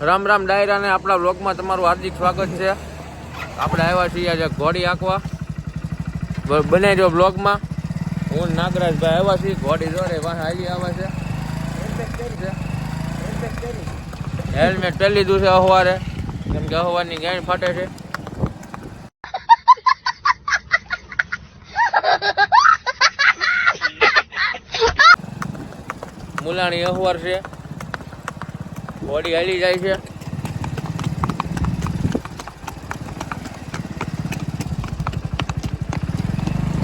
રામ રામ ડાયરા ને આપણા વ્લોગમાં તમારું હાર્દિક સ્વાગત છે. આપણે આવ્યા છીએ આજે ઘોડી આંકવા. બનાવી બ્લોગમાં હું નાગરાજભાઈ આવ્યા છીએ. ઘોડી દોરે પાસે હાલી આવે છે. હેલ્મેટ પહેરી લીધું છે અહવારે, કેમ કે અહવારની ગાંઠ ફાટે છે. મુલાણી અહવાર છે. ઘોડી હાલી જાય છે.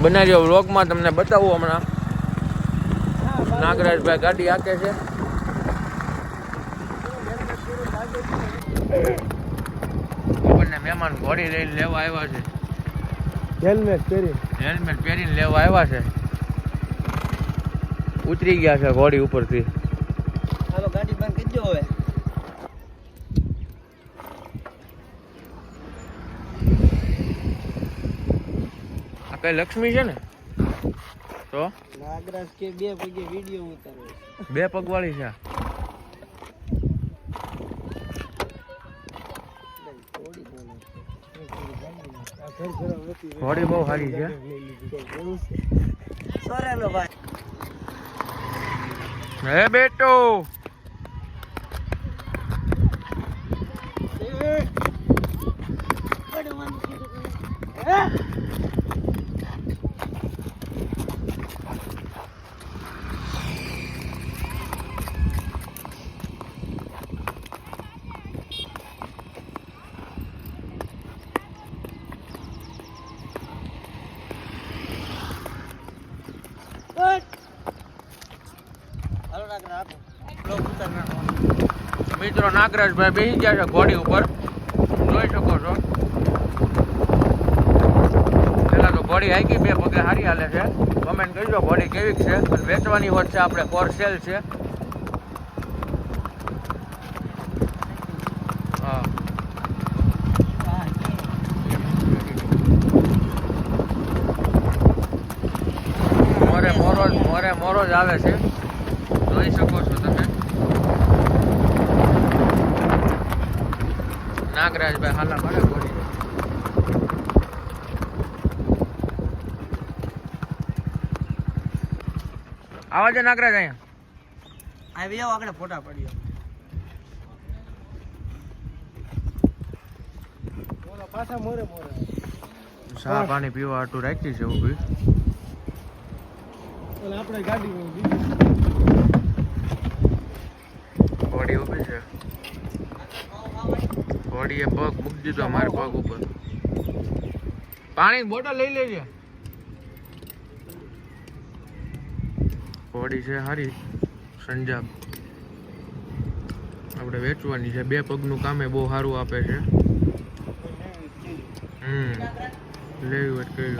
બનાવ્યો વ્લોગમાં તમને બતાવું. હમણાં નાગરાજભાઈ ગાડી હાકે છે. આપણને મહેમાન ઘોડી લઈને લેવા આવ્યા છે. હેલ્મેટ પહેરીને લેવા આવ્યા છે. ઉતરી ગયા છે ઘોડી ઉપરથી. હાલો ગાડી બંધ કરી દો હવે. આ કઈ લક્ષ્મી છે ને? તો નાગરાજ કે બે પગે વિડિયો ઉતારે. બે પગવાળી છે. ઘોડી બહુ સારી છે. સોરેલો ભાઈ. હે બેટો, મિત્રો નાગરાજભાઈ બેસી ગયા છે ઘોડી ઉપર, જોઈ શકો છો. પેલા તો ઘોડી હાકી બે પગે હારી હાલે છે. કમેન્ટ કરજો ઘોડી કેવી છે. પણ વેચવાની હોત છે આપણે, ફોર સેલ છે. હા, મોરો જ આવે છે, જોઈ શકો છો તમે. નાગરાજભાઈ હાલા પડે ઘોડી. આવા છે નાગરાજ અહીંયા. આવી આવો આગળ ફોટા પડ્યો. પાછા મોરે ચા પાણી પીવા આટલું રાખી છે ઊભી. આપણે ગાડી ઘોડી ઊભી છે. ઘોડીએ પગ મૂકી દીધો અમારે પગ ઉપર. પાણી બોટલ લઈ લેજે. ઘોડી છે સારી સંજાબ. આપણે વેચવાની છે. બે પગનું કામે બહુ સારું આપે છે. લેવી વાત કહી.